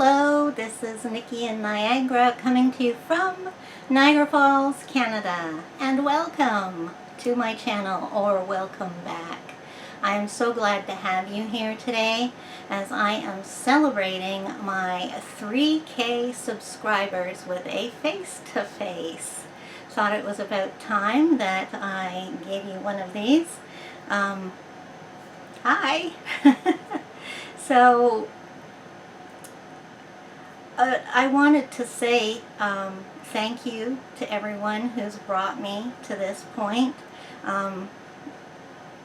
Hello, this is Nikki in Niagara coming to you from Niagara Falls, Canada, and welcome to my channel, or welcome back. I am so glad to have you here today as I am celebrating my 3K subscribers with a face-to-face. Thought it was about time that I gave you one of these. Hi! So, I wanted to say thank you to everyone who's brought me to this point.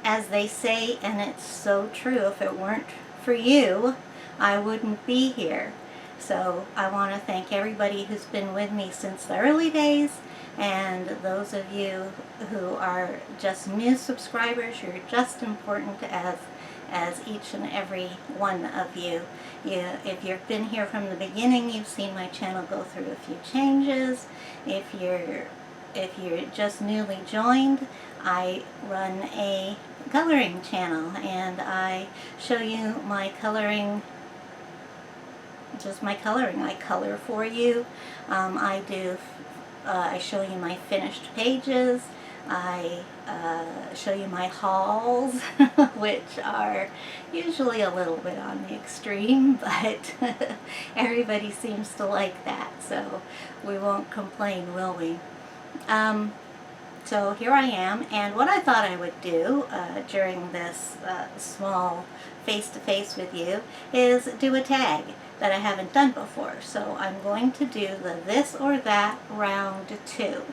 As they say, and it's so true, if it weren't for you, I wouldn't be here. So I want to thank everybody who's been with me since the early days, and those of you who are just new subscribers. You're just important as each and every one of you. If you've been here from the beginning, you've seen my channel go through a few changes. If you're just newly joined, I run a coloring channel, and I show you my coloring, just my coloring. I color for you. I show you my finished pages. I show you my hauls, which are usually a little bit on the extreme, but everybody seems to like that, so we won't complain, will we? So here I am, and what I thought I would do during this small face-to-face with you is do a tag that I haven't done before. So I'm going to do the This or That Round 2,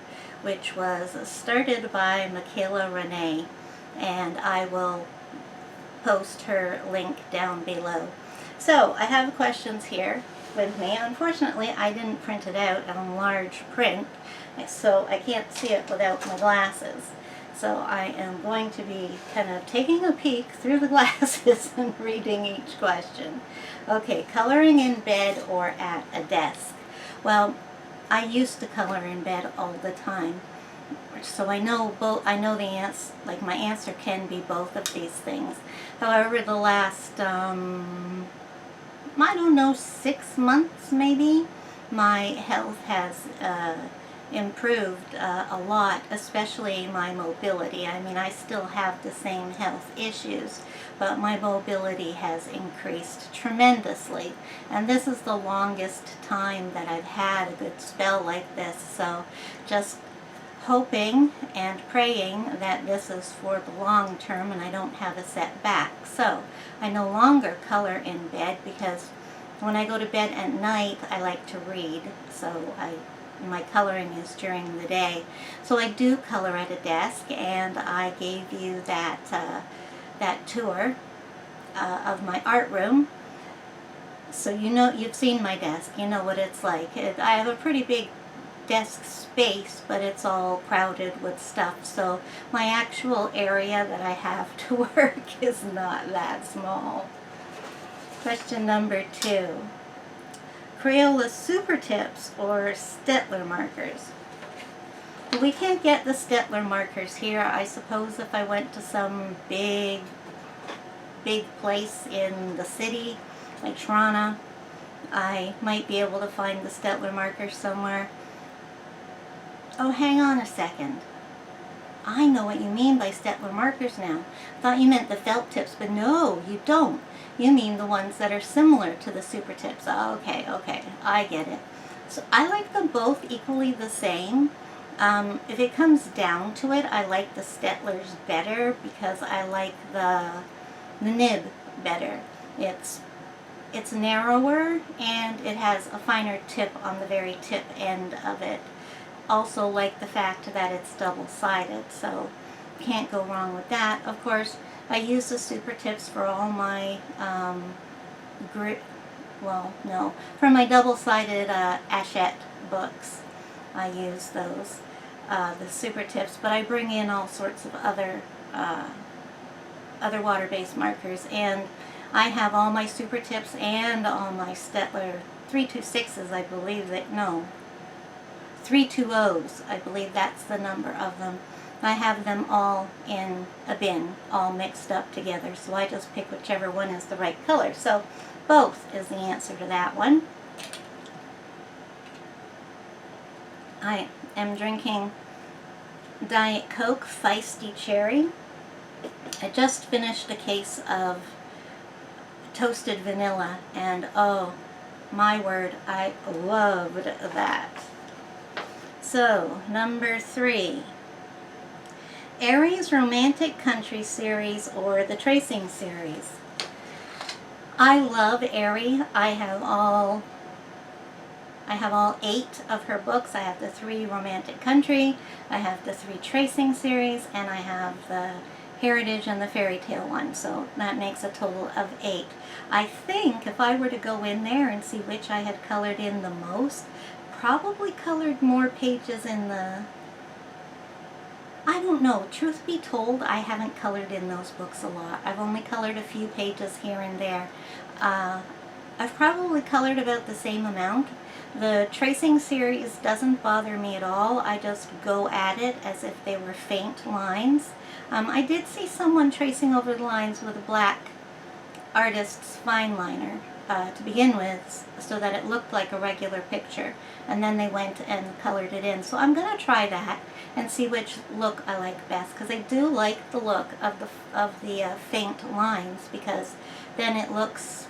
which was started by Michaela Renee, and I will post her link down below. So I have questions here with me. Unfortunately, I didn't print it out on large print, so I can't see it without my glasses. So I am going to be kind of taking a peek through the glasses and reading each question. Okay, coloring in bed or at a desk. Well, I used to color in bed all the time, so I know both. I know the answer. Like, my answer can be both of these things. However, the last I don't know, 6 months maybe, my health has improved a lot, especially my mobility. I mean, I still have the same health issues, but my mobility has increased tremendously, and this is the longest time that I've had a good spell like this. So just hoping and praying that this is for the long term and I don't have a setback. So I no longer color in bed, because when I go to bed at night I like to read, so my coloring is during the day. So I do color at a desk, and I gave you that that tour of my art room. So you know, you've seen my desk, you know what it's like. I have a pretty big desk space, but it's all crowded with stuff, so my actual area that I have to work is not that small. Question number 2. Crayola Super Tips or Stitler markers? We can't get the Stitler markers here. I suppose if I went to some big place in the city, like Toronto, I might be able to find the Stitler markers somewhere. Oh, hang on a second. I know what you mean by Stitler markers now. Thought you meant the felt tips, but no, you don't. You mean the ones that are similar to the Super Tips. Okay, I get it. So I like them both equally the same. If it comes down to it, I like the Stitlers better because I like the nib better. It's narrower, and it has a finer tip on the very tip end of it. Also like the fact that it's double-sided, so can't go wrong with that. Of course, I use the Super Tips for all my for my double-sided Hachette books. I use those, the Super Tips, but I bring in all sorts of other water-based markers, and I have all my Super Tips and all my Stitler 326s, I believe that, no, 320s, I believe that's the number of them. I have them all in a bin, all mixed up together, so I just pick whichever one is the right color. So both is the answer to that one. I am drinking Diet Coke Feisty Cherry. I just finished a case of toasted vanilla, and oh my word, I loved that. So, number 3. Aries Romantic Country Series or the Tracing Series. I love Aerie. I have all 8 of her books. I have the 3 Romantic Country, I have the 3 Tracing Series, and I have the Heritage and the Fairy Tale one. So that makes a total of 8. I think if I were to go in there and see which I had colored in the most, probably colored more pages in the... I don't know. Truth be told, I haven't colored in those books a lot. I've only colored a few pages here and there. I've probably colored about the same amount. The Tracing Series doesn't bother me at all. I just go at it as if they were faint lines. I did see someone tracing over the lines with a black artist's fine liner to begin with, so that it looked like a regular picture, and then they went and colored it in. So I'm going to try that and see which look I like best, because I do like the look of the faint lines, because then it looks...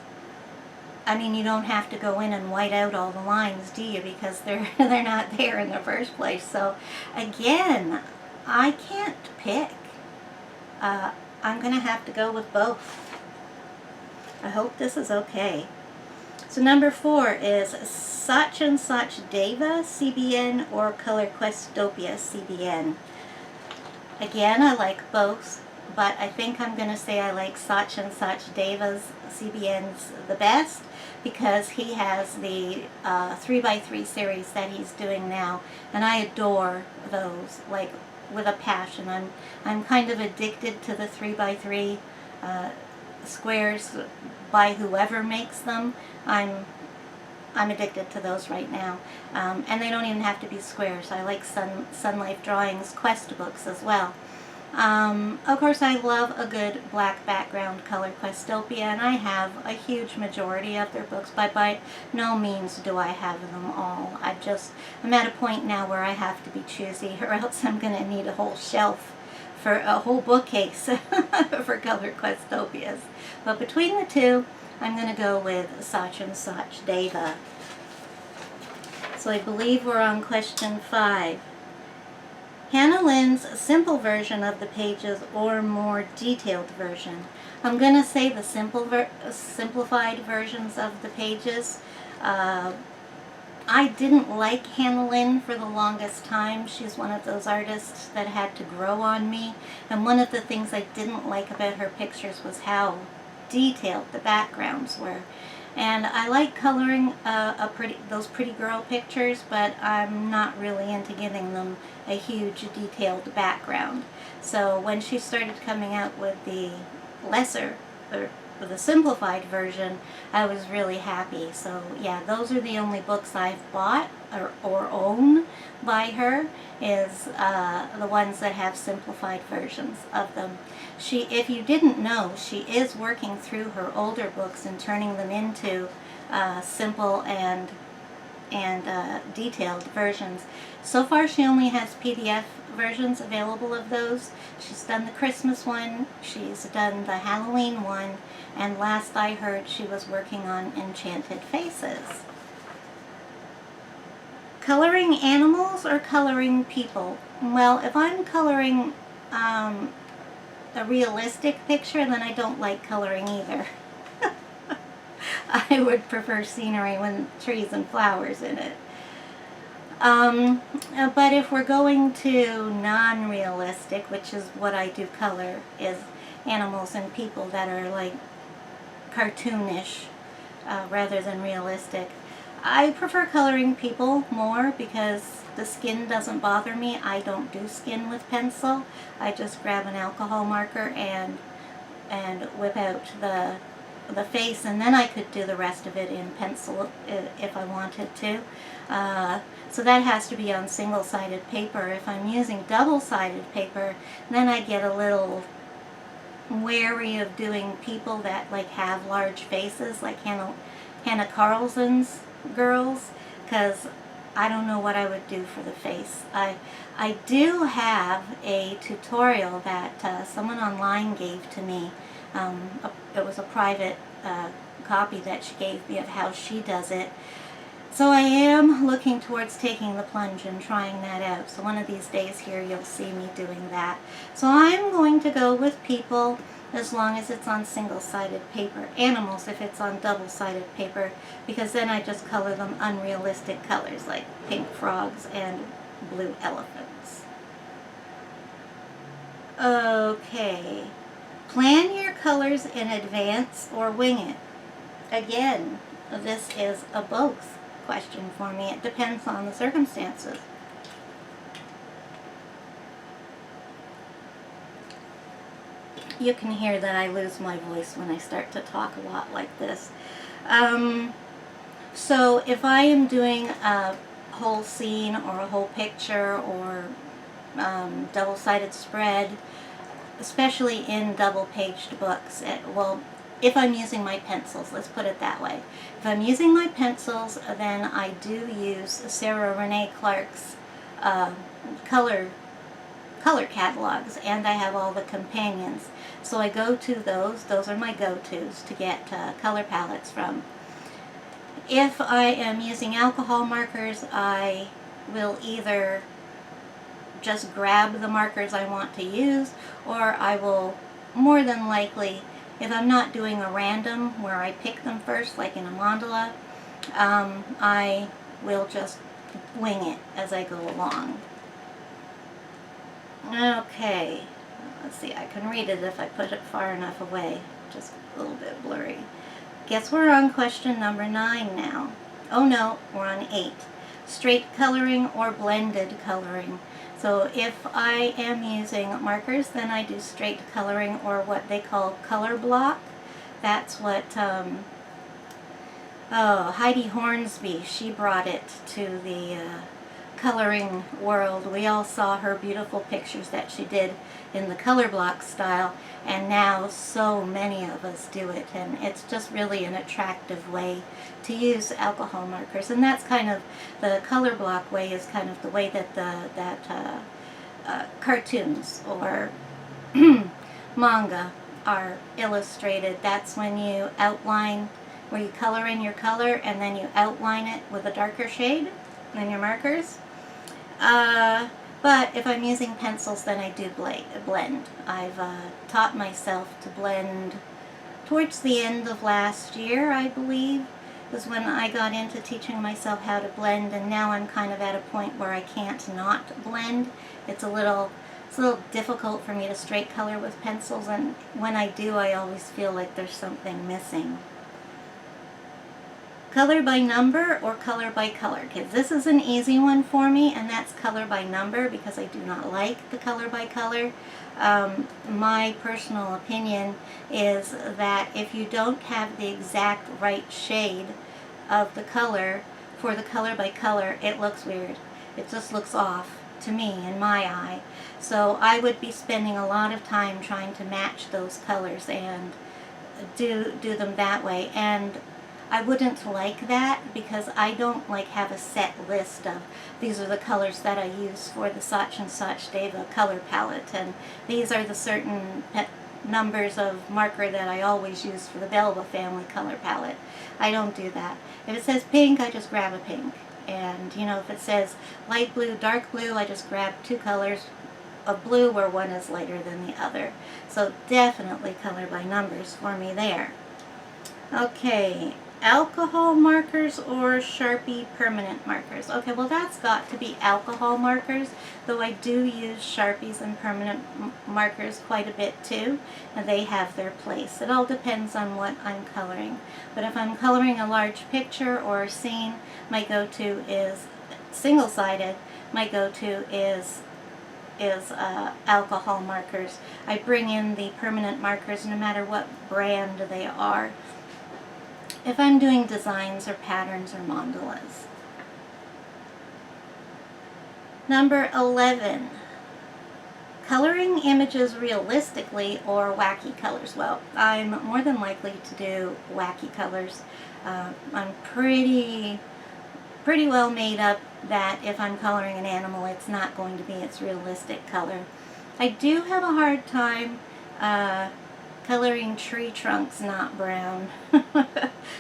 I mean, you don't have to go in and white out all the lines, do you? Because they're not there in the first place. So again, I can't pick. I'm going to have to go with both. I hope this is okay. So number 4 is Such and Such Deva CBN or Color Questopia CBN. Again, I like both, but I think I'm going to say I like Such and Such Deva's CBN's the best, because he has the 3x3 series that he's doing now, and I adore those, like, with a passion. I'm kind of addicted to the 3x3 squares by whoever makes them. I'm addicted to those right now, and they don't even have to be squares. I like Sun Life Drawings Quest books as well. Of course, I love a good black background color Questopia, and I have a huge majority of their books, but by no means do I have them all. I'm at a point now where I have to be choosy, or else I'm going to need a whole shelf, for a whole bookcase for color Questopias. But between the two, I'm going to go with Such and Such Deva. So I believe we're on question 5. Hannah Lynn's simple version of the pages or more detailed version. I'm going to say the simplified versions of the pages. I didn't like Hannah Lynn for the longest time. She's one of those artists that had to grow on me. And one of the things I didn't like about her pictures was how detailed the backgrounds were. And I like coloring those pretty girl pictures, but I'm not really into giving them a huge detailed background. So when she started coming out with the with a simplified version, I was really happy. So yeah, those are the only books I've bought or own by her, is the ones that have simplified versions of them. If you didn't know, she is working through her older books and turning them into simple and detailed versions. So far she only has PDF versions available of those. She's done the Christmas one, she's done the Halloween one, and last I heard she was working on Enchanted Faces. Coloring animals or coloring people? Well, if I'm coloring a realistic picture, then I don't like coloring either. I would prefer scenery with trees and flowers in it. But if we're going to non-realistic, which is what I do color, is animals and people that are like cartoonish rather than realistic. I prefer coloring people more because the skin doesn't bother me. I don't do skin with pencil. I just grab an alcohol marker and whip out the face, and then I could do the rest of it in pencil if I wanted to. So that has to be on single-sided paper. If I'm using double-sided paper, then I get a little wary of doing people that like have large faces, like Hannah Carlson's girls, because I don't know what I would do for the face. I do have a tutorial that someone online gave to me. It was a private copy that she gave me of how she does it. So I am looking towards taking the plunge and trying that out. So one of these days here you'll see me doing that. So I'm going to go with people as long as it's on single-sided paper. Animals if it's on double-sided paper, because then I just color them unrealistic colors like pink frogs and blue elephants. Okay. Plan your colors in advance or wing it. Again, this is a both question for me. It depends on the circumstances. You can hear that I lose my voice when I start to talk a lot like this. So if I am doing a whole scene or a whole picture or double-sided spread, especially in double-paged books, well, if I'm using my pencils, let's put it that way. If I'm using my pencils, then I do use Sarah Renee Clark's color catalogs, and I have all the companions. So I go to those. Those are my go-tos to get color palettes from. If I am using alcohol markers, I will either just grab the markers I want to use, or I will more than likely, if I'm not doing a random where I pick them first, like in a mandala, I will just wing it as I go along. Okay, let's see, I can read it if I put it far enough away, just a little bit blurry. Guess we're on question number 9 now. Oh no, we're on 8. Straight coloring or blended coloring. So if I am using markers, then I do straight coloring, or what they call color block. That's what Heidi Hornsby, she brought it to the coloring world. We all saw her beautiful pictures that she did in the color block style, and now so many of us do it, and it's just really an attractive way to use alcohol markers. And that's kind of the color block way, is kind of the way that cartoons or manga are illustrated. That's when you outline, where you color in your color and then you outline it with a darker shade than your markers. But if I'm using pencils, then I do blend. I've taught myself to blend towards the end of last year, I believe, was when I got into teaching myself how to blend, and now I'm kind of at a point where I can't not blend. It's a little difficult for me to straight color with pencils, and when I do, I always feel like there's something missing. Color by number or color by color? Kids, this is an easy one for me, and that's color by number, because I do not like the color by color. My personal opinion is that if you don't have the exact right shade of the color for the color by color, it looks weird. It just looks off to me in my eye. So I would be spending a lot of time trying to match those colors and do them that way. And I wouldn't like that, because I don't like have a set list of these are the colors that I use for the such and such Deva color palette, and these are the certain numbers of marker that I always use for the Belva family color palette. I don't do that. If it says pink, I just grab a pink. And you know, if it says light blue, dark blue, I just grab 2 colors of blue where one is lighter than the other. So definitely color by numbers for me there. Okay. Alcohol markers or Sharpie permanent markers? Okay, well that's got to be alcohol markers, though I do use Sharpies and permanent markers quite a bit too, and they have their place. It all depends on what I'm coloring. But if I'm coloring a large picture or a scene, my go-to is single-sided. My go-to is alcohol markers. I bring in the permanent markers no matter what brand they are, if I'm doing designs or patterns or mandalas. Number 11, coloring images realistically or wacky colors. Well, I'm more than likely to do wacky colors. I'm pretty well made up that if I'm coloring an animal, it's not going to be its realistic color. I do have a hard time coloring tree trunks not brown.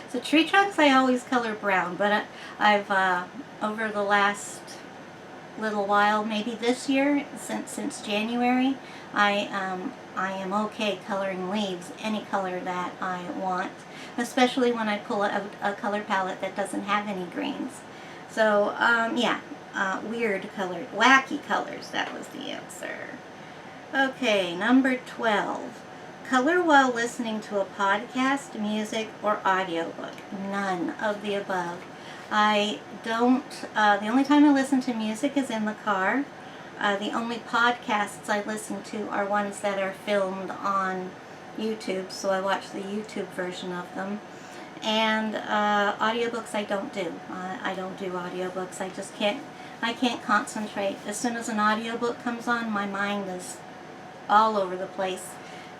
So tree trunks I always color brown, but I've over the last little while, maybe this year, since January, I am okay coloring leaves any color that I want, especially when I pull out a color palette that doesn't have any greens. So yeah, weird color, wacky colors, that was the answer. Okay, number 12. Color while listening to a podcast, music, or audiobook. None of the above. I don't, the only time I listen to music is in the car. The only podcasts I listen to are ones that are filmed on YouTube, so I watch the YouTube version of them. And audiobooks I don't do. I don't do audiobooks. I can't concentrate. As soon as an audiobook comes on, my mind is all over the place.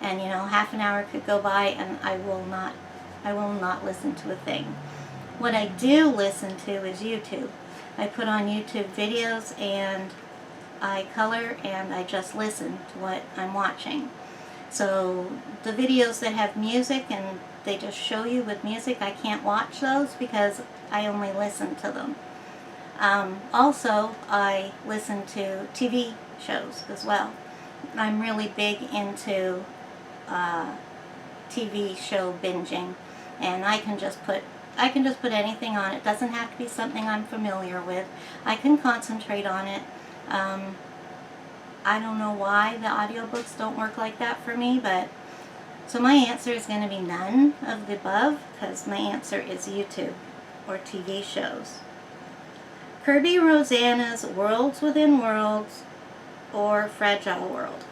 And you know, half an hour could go by and I will not listen to a thing. What I do listen to is YouTube. I put on YouTube videos and I color and I just listen to what I'm watching. So the videos that have music and they just show you with music, I can't watch those because I only listen to them. Also, I listen to TV shows as well. I'm really big into TV show binging, and I can just put anything on. It doesn't have to be something I'm familiar with. I can concentrate on it. I don't know why the audiobooks don't work like that for me, but so my answer is going to be none of the above because my answer is YouTube or TV shows. Kirby Rosanna's Worlds Within Worlds or Fragile World.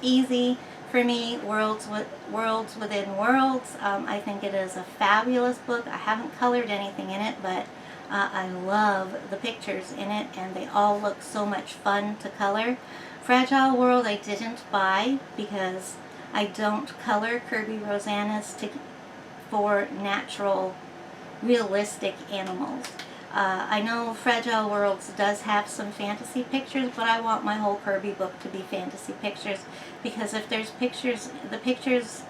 Easy for me, Worlds Within Worlds. I think it is a fabulous book. I haven't colored anything in it, but I love the pictures in it, and they all look so much fun to color. Fragile World I didn't buy because I don't color Kirby Rosanna's for natural, realistic animals. I know Fragile Worlds does have some fantasy pictures, but I want my whole Kirby book to be fantasy pictures, because if there's pictures, the pictures,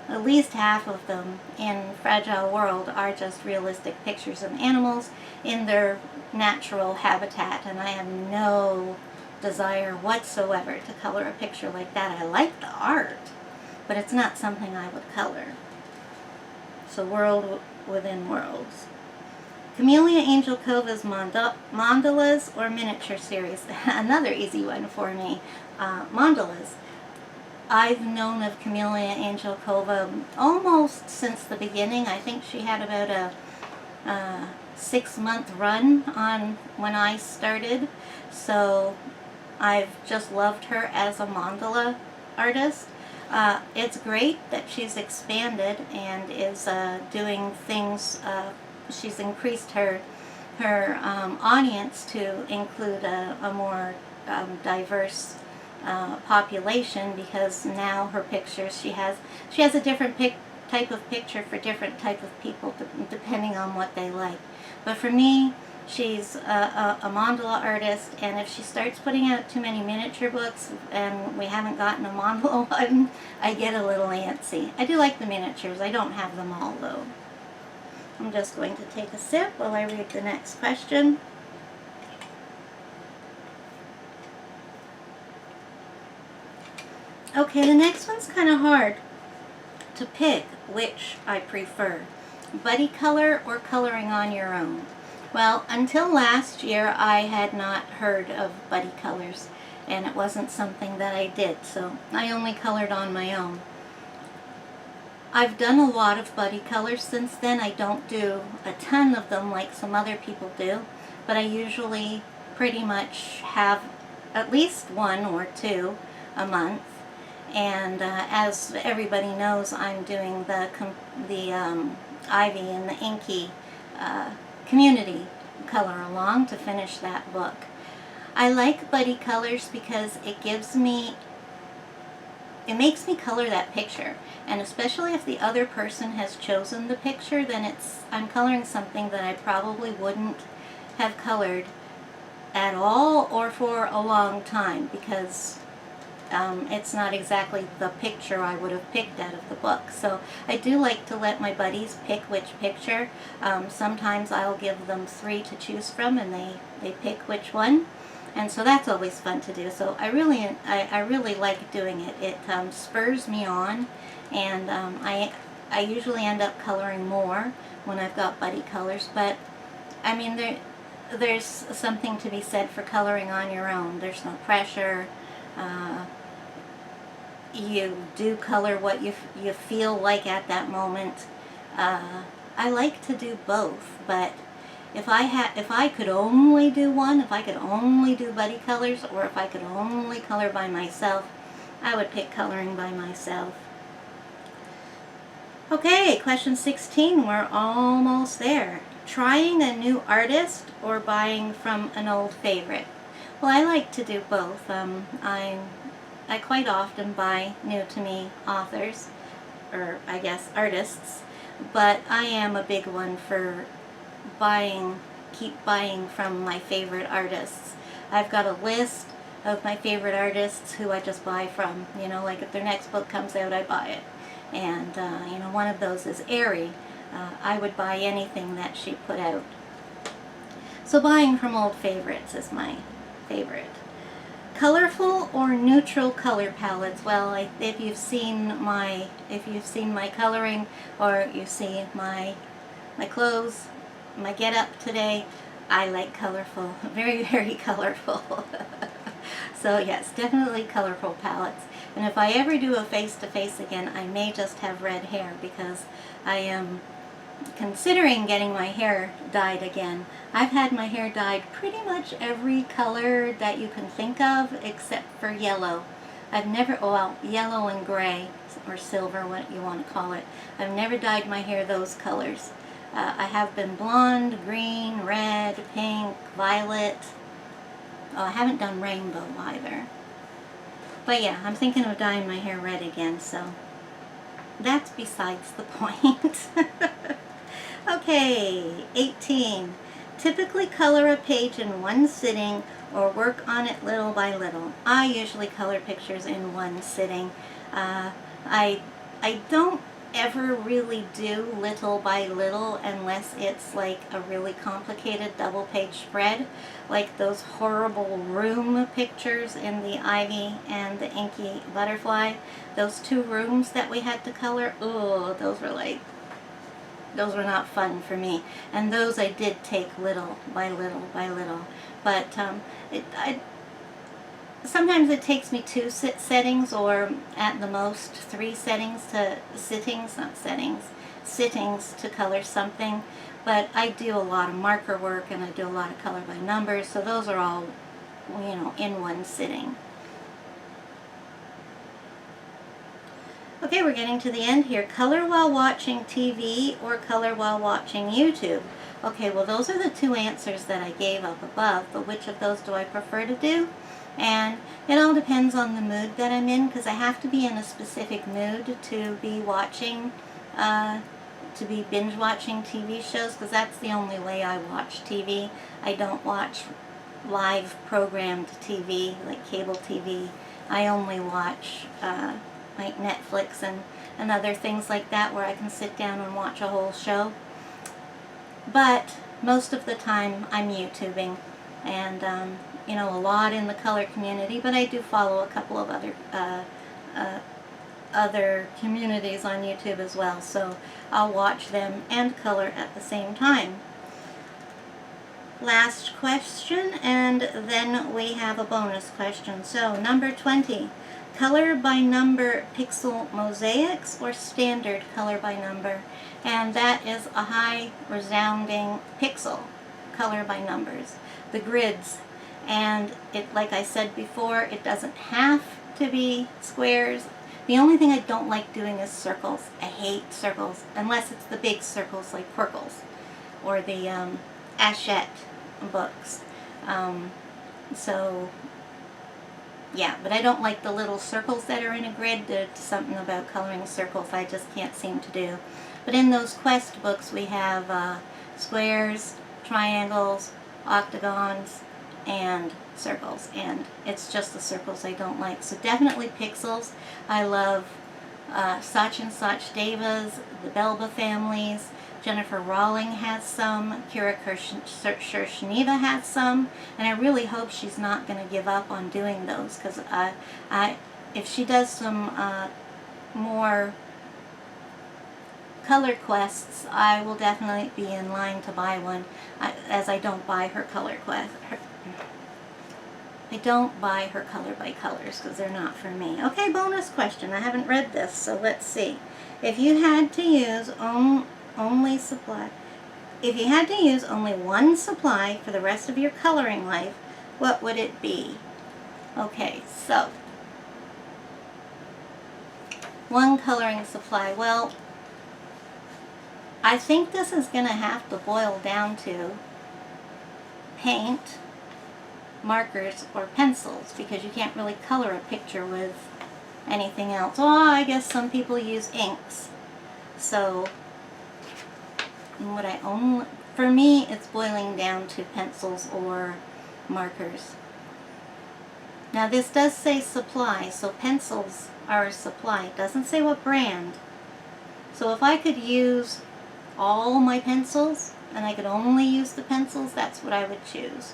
at least half of them in Fragile World are just realistic pictures of animals in their natural habitat, and I have no desire whatsoever to color a picture like that. I like the art, but it's not something I would color. So World Within Worlds. Camellia Angel Cova's mandalas or miniature series. Another easy one for me. Mandalas. I've known of Camellia Angel Cova almost since the beginning. I think she had about a 6-month run on when I started. So I've just loved her as a mandala artist. It's great that she's expanded and is doing things. She's increased her audience to include a more diverse population, because now her pictures, she has a different type of picture for different type of people depending on what they like. But for me, she's a mandala artist, and if she starts putting out too many miniature books and we haven't gotten a mandala one, I get a little antsy. I do like the miniatures. I don't have them all though. I'm just going to take a sip while I read the next question. Okay, the next one's kind of hard to pick which I prefer. Buddy color or coloring on your own? Well, until last year I had not heard of buddy colors, and it wasn't something that I did, so I only colored on my own. I've done a lot of buddy colors since then. I don't do a ton of them like some other people do, but I usually pretty much have at least 1 or 2 a month. And as everybody knows, I'm doing the Ivy and the Inky community color along to finish that book. I like buddy colors because it gives me it makes me color that picture. And especially if the other person has chosen the picture, then I'm coloring something that I probably wouldn't have colored at all or for a long time, because it's not exactly the picture I would have picked out of the book. So I do like to let my buddies pick which picture. Sometimes I'll give them 3 to choose from, and they pick which one. And so that's always fun to do. So I really like doing it. It spurs me on, and I usually end up coloring more when I've got buddy colors. But I mean, there's something to be said for coloring on your own. There's no pressure. You do color what you feel like at that moment. I like to do both, but if I could only do one, if I could only do buddy colors, or if I could only color by myself, I would pick coloring by myself. Okay, question 16, we're almost there. Trying a new artist or buying from an old favorite? Well, I like to do both. I quite often buy new-to-me authors, or I guess artists, but I am a big one for keep buying from my favorite artists. I've got a list of my favorite artists who I just buy from. You know, like if their next book comes out, I buy it. And, you know, one of those is Aerie. I would buy anything that she put out. So buying from old favorites is my favorite. Colorful or neutral color palettes? Well, if you've seen my coloring, or you see my clothes, my get-up today, I like colorful, very, very colorful. So yes, definitely colorful palettes. And if I ever do a face-to-face again, I may just have red hair, because I am considering getting my hair dyed again. I've had my hair dyed pretty much every color that you can think of except for yellow. I've never, well, yellow and gray, or silver, what you want to call it. I've never dyed my hair those colors. I have been blonde, green, red, pink, violet. Oh, I haven't done rainbow either. But yeah, I'm thinking of dyeing my hair red again, so that's besides the point. Okay, 18. Typically color a page in one sitting or work on it little by little. I usually color pictures in one sitting. I don't ever really do little by little unless it's like a really complicated double page spread, like those horrible room pictures in the Ivy and the Inky Butterfly. Those 2 rooms that we had to color, oh, those were not fun for me. And those I did take little by little by little. But sometimes it takes me 2 settings, or at the most 3 sittings to color something. But I do a lot of marker work, and I do a lot of color by numbers, so those are all, you know, in one sitting. Okay, we're getting to the end here. Color while watching TV or color while watching YouTube? Okay, well, those are the 2 answers that I gave up above, but which of those do I prefer to do? And it all depends on the mood that I'm in, because I have to be in a specific mood to be binge watching TV shows, because that's the only way I watch TV. I don't watch live programmed TV, like cable TV. I only watch like Netflix and other things like that, where I can sit down and watch a whole show. But most of the time I'm YouTubing, and you know, a lot in the color community, but I do follow a couple of other communities on YouTube as well, so I'll watch them and color at the same time. Last question, and then we have a bonus question. So number 20. Color by number pixel mosaics or standard color by number? And that is a high resounding pixel color by numbers. The grids. And it, like I said before, it doesn't have to be squares. The only thing I don't like doing is circles. I hate circles, unless it's the big circles like Quirkles or the Hachette books. So Yeah, but I don't like the little circles that are in a grid. There's something about coloring circles I just can't seem to do. But in those quest books we have squares, triangles, octagons, and circles. And it's just the circles I don't like. So definitely pixels. I love Such and Such Devas, the Belba families. Jennifer Rawling has some, Kira Kirshniva has some, and I really hope she's not going to give up on doing those, because if she does some more color quests, I will definitely be in line to buy one, as I don't buy her color quest. I don't buy her color by colors because they're not for me. Okay, bonus question. I haven't read this, so let's see. If you had to use only supply, if you had to use only one supply for the rest of your coloring life, what would it be? Okay, so one coloring supply. Well, I think this is going to have to boil down to paint, markers, or pencils, because you can't really color a picture with anything else. Oh, I guess some people use inks. So for me, it's boiling down to pencils or markers. Now this does say supply, so pencils are a supply. It doesn't say what brand. So if I could use all my pencils and I could only use the pencils, that's what I would choose,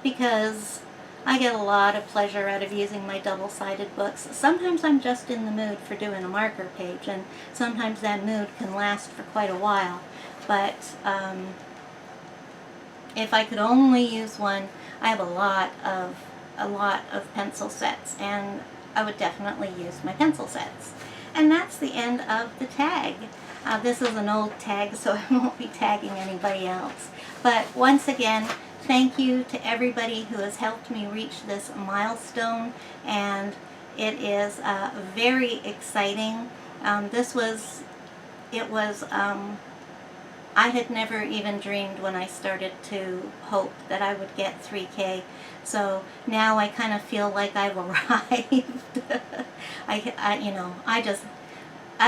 because I get a lot of pleasure out of using my double-sided books. Sometimes I'm just in the mood for doing a marker page, and sometimes that mood can last for quite a while. But if I could only use one, I have a lot of pencil sets, and I would definitely use my pencil sets. And that's the end of the tag. This is an old tag, so I won't be tagging anybody else. But once again, thank you to everybody who has helped me reach this milestone, and it is very exciting. I had never even dreamed when I started to hope that I would get 3K. So now I kind of feel like I've arrived. I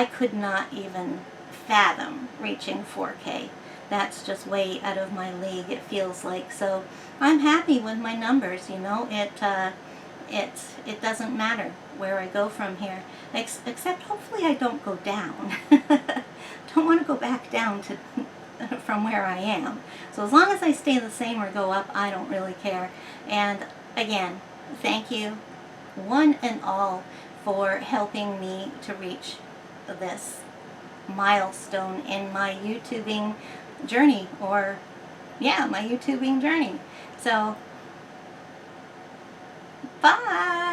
could not even fathom reaching 4K. That's just way out of my league, it feels like. So I'm happy with my numbers, you know. It doesn't matter where I go from here, except hopefully I don't go down. Don't want to go back down to from where I am. So as long as I stay the same or go up, I don't really care. And again, thank you one and all for helping me to reach this milestone in my YouTubing journey, my YouTubing journey. So, bye!